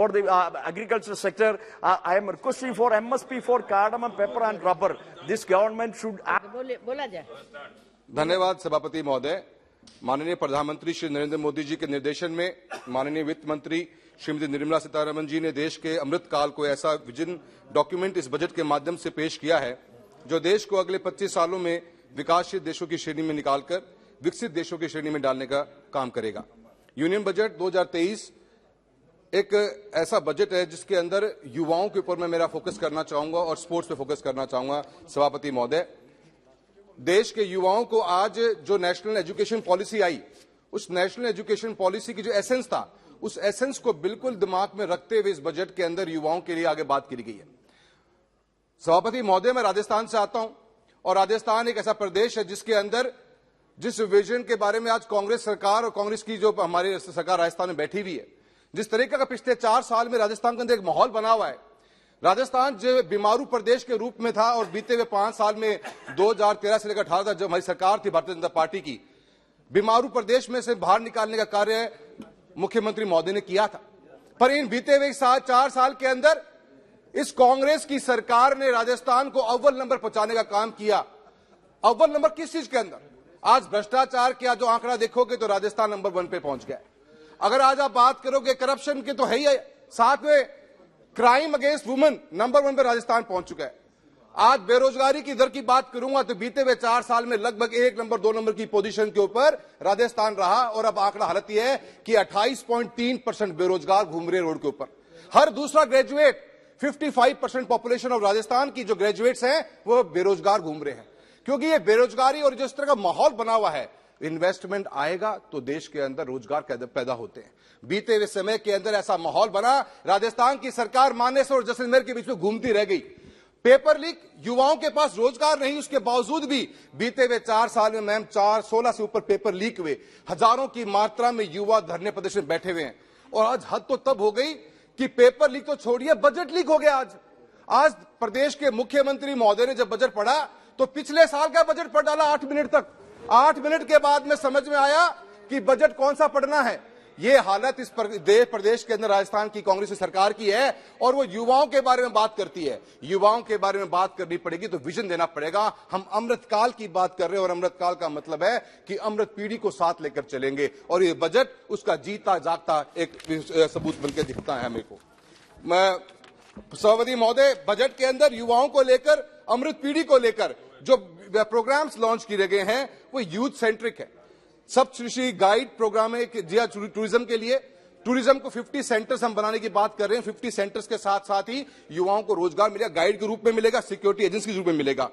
for the agriculture sector. I am requesting for MSP for cardamom, pepper and rubber. This government should बोला जाए। धन्यवाद सभापति महोदय। माननीय प्रधानमंत्री श्री नरेंद्र मोदी जी के निर्देशन में माननीय वित्त मंत्री श्रीमती निर्मला सीतारमण जी ने देश के अमृत काल को ऐसा विजन डॉक्यूमेंट इस बजट के माध्यम से पेश किया है जो देश को अगले 25 सालों में विकासशील देशों की श्रेणी में निकालकर विकसित देशों की श्रेणी में डालने का काम करेगा। यूनियन बजट 2023 एक ऐसा बजट है जिसके अंदर युवाओं के ऊपर मैं मेरा फोकस करना चाहूंगा और स्पोर्ट्स पे फोकस करना चाहूंगा। सभापति महोदय, देश के युवाओं को आज जो नेशनल एजुकेशन पॉलिसी आई, उस नेशनल एजुकेशन पॉलिसी की जो एसेंस था, उस एसेंस को बिल्कुल दिमाग में रखते हुए इस बजट के अंदर युवाओं के लिए आगे बात की गई है। सभापति महोदय, मैं राजस्थान से आता हूं और राजस्थान एक ऐसा प्रदेश है जिसके अंदर जिस विजन के बारे में आज कांग्रेस सरकार और कांग्रेस की जो हमारी सरकार राजस्थान में बैठी हुई है, जिस तरीके का पिछले 4 साल में राजस्थान के अंदर एक माहौल बना हुआ है। राजस्थान जो बीमारू प्रदेश के रूप में था और बीते हुए 5 साल में 2013 से लेकर 18 तक जब हमारी सरकार थी भारतीय जनता पार्टी की, बीमारू प्रदेश में से बाहर निकालने का कार्य मुख्यमंत्री महोदय ने किया था। पर इन बीते हुए 4 साल के अंदर इस कांग्रेस की सरकार ने राजस्थान को अव्वल नंबर पहुंचाने का काम किया। अव्वल नंबर किस चीज के अंदर? आज भ्रष्टाचार का जो आंकड़ा देखोगे तो राजस्थान नंबर 1 पे पहुंच गया है। अगर आज आप बात करोगे करप्शन की तो है ही है, साथ में क्राइम अगेंस्ट वुमेन नंबर 1 पे राजस्थान पहुंच चुका है। आज बेरोजगारी की दर की बात करूंगा तो बीते हुए 4 साल में लगभग 1 नंबर 2 नंबर की पोजीशन के ऊपर राजस्थान रहा और अब आंकड़ा हालत यह है कि 28.3% बेरोजगार घूम रहे रोड के ऊपर। हर दूसरा ग्रेजुएट, 55% पॉपुलेशन ऑफ राजस्थान की जो ग्रेजुएट्स हैं वो बेरोजगार घूम रहे हैं। क्योंकि ये बेरोजगारी और जिस तरह का माहौल बना हुआ है, इन्वेस्टमेंट आएगा तो देश के अंदर रोजगार पैदा होते हैं। बीते हुए समय के अंदर ऐसा माहौल बना, राजस्थान की सरकार मानेसर और जैसलमेर के बीच में घूमती रह गई। पेपर लीक, युवाओं के पास रोजगार नहीं, उसके बावजूद भी बीते हुए 4 साल में मैम 16 से ऊपर पेपर लीक हुए। हजारों की मात्रा में युवा धरने प्रदर्शन बैठे हुए हैं। और आज हद तो तब हो गई कि पेपर लीक तो छोड़िए, बजट लीक हो गया। आज प्रदेश के मुख्यमंत्री महोदय ने जब बजट पढ़ा तो पिछले साल का बजट पढ़ डाला 8 मिनट तक। 8 मिनट के बाद में समझ में आया कि बजट कौन सा पढ़ना है। ये हालत इस प्रदेश के अंदर राजस्थान की कांग्रेस की सरकार की है और वो युवाओं के बारे में बात करती है। युवाओं के बारे में बात करनी पड़ेगी तो विजन देना पड़ेगा। हम अमृतकाल की बात कर रहे हैं और अमृतकाल का मतलब है कि अमृत पीढ़ी को साथ लेकर चलेंगे और ये बजट उसका जीता जागता एक सबूत बनकर दिखता है मेरे को। मैं सभापति महोदय, बजट के अंदर युवाओं को लेकर, अमृत पीढ़ी को लेकर जो प्रोग्राम्स लॉन्च किए गए हैं वो यूथ सेंट्रिक है। सप्तऋषि गाइड प्रोग्राम है टूरिज्म के लिए। टूरिज्म को 50 सेंटर्स हम बनाने की बात कर रहे हैं। 50 सेंटर्स के साथ साथ ही युवाओं को रोजगार मिलेगा, गाइड के रूप में मिलेगा, सिक्योरिटी एजेंसी के रूप में मिलेगा।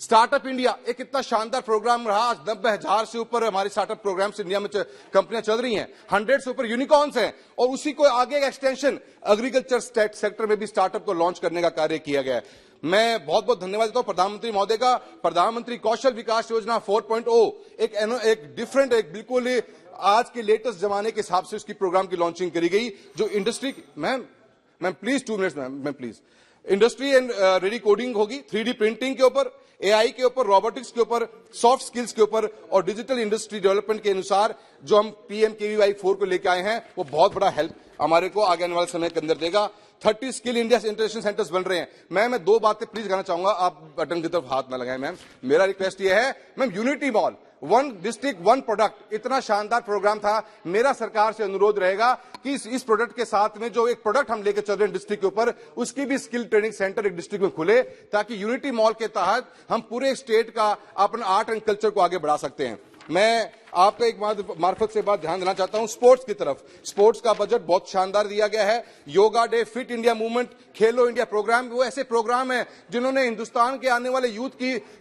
स्टार्टअप इंडिया एक इतना शानदार प्रोग्राम रहा। आज 90,000 से ऊपर हमारी स्टार्टअप प्रोग्राम्स इंडिया में कंपनियां चल रही हैं। 100 से ऊपर यूनिकॉर्न्स हैं और उसी को आगे एक्सटेंशन एग्रीकल्चर सेक्टर में भी स्टार्टअप को लॉन्च करने का कार्य किया गया है। मैं बहुत बहुत धन्यवाद देता हूं प्रधानमंत्री महोदय का। प्रधानमंत्री कौशल विकास योजना 4.0 एक डिफरेंट, एक बिल्कुल आज के लेटेस्ट जमाने के हिसाब से उसकी प्रोग्राम की लॉन्चिंग करी गई। जो industry, ma'am please 2 minutes ma'am please. Industry and ready coding होगी, 3D प्रिंटिंग के ऊपर, AI के ऊपर, रोबोटिक्स के ऊपर, सॉफ्ट स्किल्स के ऊपर और डिजिटल इंडस्ट्री डेवलपमेंट के अनुसार जो हम PMKVY 4 को लेकर आए हैं वो बहुत बड़ा हेल्प हमारे को आगे आने वाले समय के अंदर देगा। 30 स्किल इंडिया इंटरनेशनल सेंटर्स बन रहे हैं। मैं 2 बातें प्लीज कहना चाहूंगा, आप बटन की तरफ हाथ ना लगाएं मैम। मेरा रिक्वेस्ट ये है ma'am, unity mall 1 district 1 product इतना शानदार प्रोग्राम था। मेरा सरकार से अनुरोध रहेगा कि इस प्रोडक्ट के साथ में जो एक प्रोडक्ट हम लेकर चल रहे हैं डिस्ट्रिक्ट के ऊपर, उसकी भी स्किल ट्रेनिंग सेंटर एक डिस्ट्रिक्ट में खुले ताकि यूनिटी मॉल के तहत हम पूरे स्टेट का अपना आर्ट एंड कल्चर को आगे बढ़ा सकते हैं। मैं आपको एक मार्फत से बात ध्यान देना चाहता हूं स्पोर्ट्स की तरफ। स्पोर्ट्स का बजट बहुत शानदार दिया गया है। Yoga day, fit India movement, खेलो इंडिया प्रोग्राम, वो ऐसे प्रोग्राम है जिन्होंने हिंदुस्तान के आने वाले यूथ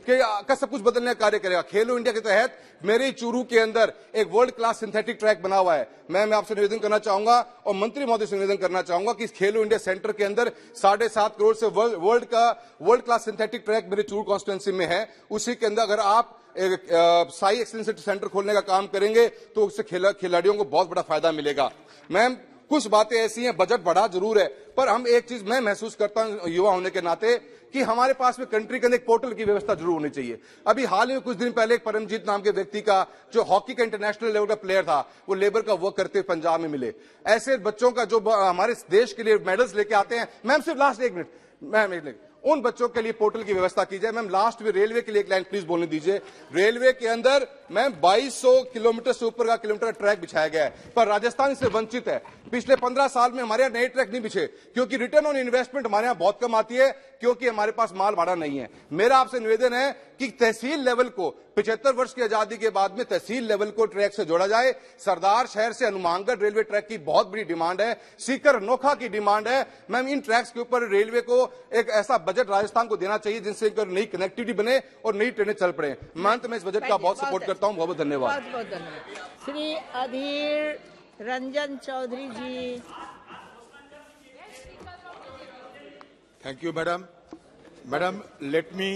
का सब कुछ बदलने का कार्य करेगा। खेलो इंडिया के तहत मेरे चूरू के अंदर एक वर्ल्ड क्लास सिंथेटिक ट्रैक बना हुआ है। मैं आपसे निवेदन करना चाहूंगा और मंत्री महोदय से निवेदन करना चाहूंगा कि इस खेलो इंडिया सेंटर के अंदर 7.5 करोड़ से वर्ल्ड क्लास सिंथेटिक ट्रैक मेरे चूरू कॉन्स्टिट्यूंसी में है। उसी के अंदर अगर आप साई एक्सीलेंस सेंटर खोलने का काम करेंगे तो उससे खिलाड़ियों को बहुत बड़ा फायदा मिलेगा। मैम, कुछ बातें ऐसी हैं, बजट बढ़ा जरूर है, पर हम एक चीज मैं महसूस करता हूं युवा होने के नाते कि हमारे पास में कंट्री के अंदर एक पोर्टल की व्यवस्था जरूर होनी चाहिए। अभी हाल ही में कुछ दिन पहले एक परमजीत नाम के व्यक्ति का, जो हॉकी का इंटरनेशनल लेवल का प्लेयर था, वो लेबर का वर्क करते हुए पंजाब में मिले। ऐसे बच्चों का जो हमारे देश के लिए मेडल्स लेके आते हैं, मैम सिर्फ लास्ट एक मिनट, मैम उन बच्चों के लिए पोर्टल की व्यवस्था की जाए। मैम लास्ट में रेलवे के लिए एक लाइन प्लीज बोलने दीजिए। रेलवे के अंदर मैम 2200 किलोमीटर से ऊपर का किलोमीटर ट्रैक बिछाया गया है, पर राजस्थान इससे वंचित है। पिछले 15 साल में हमारे यहाँ नए ट्रैक नहीं बिछे, क्योंकि रिटर्न ऑन इन्वेस्टमेंट हमारे यहाँ बहुत कम आती है, क्योंकि हमारे पास माल भाड़ा नहीं है। मेरा आपसे निवेदन है कि तहसील लेवल को 75 वर्ष की आजादी के बाद में तहसील लेवल को ट्रैक से जोड़ा जाए। सरदार शहर से हनुमानगढ़ रेलवे ट्रैक की बहुत बड़ी डिमांड है, सीकर नोखा की डिमांड है। मैम इन ट्रैक्स के ऊपर रेलवे को एक ऐसा बजट राजस्थान को देना चाहिए जिनसे नई कनेक्टिविटी बने और नई ट्रेनें चल पड़े। मैं अंत में इस बजट का बहुत सपोर्ट करता हूं। बहुत बहुत धन्यवाद। बहुत बहुत धन्यवाद। श्री अधीर रंजन चौधरी जी। Thank you, madam. Madam, let me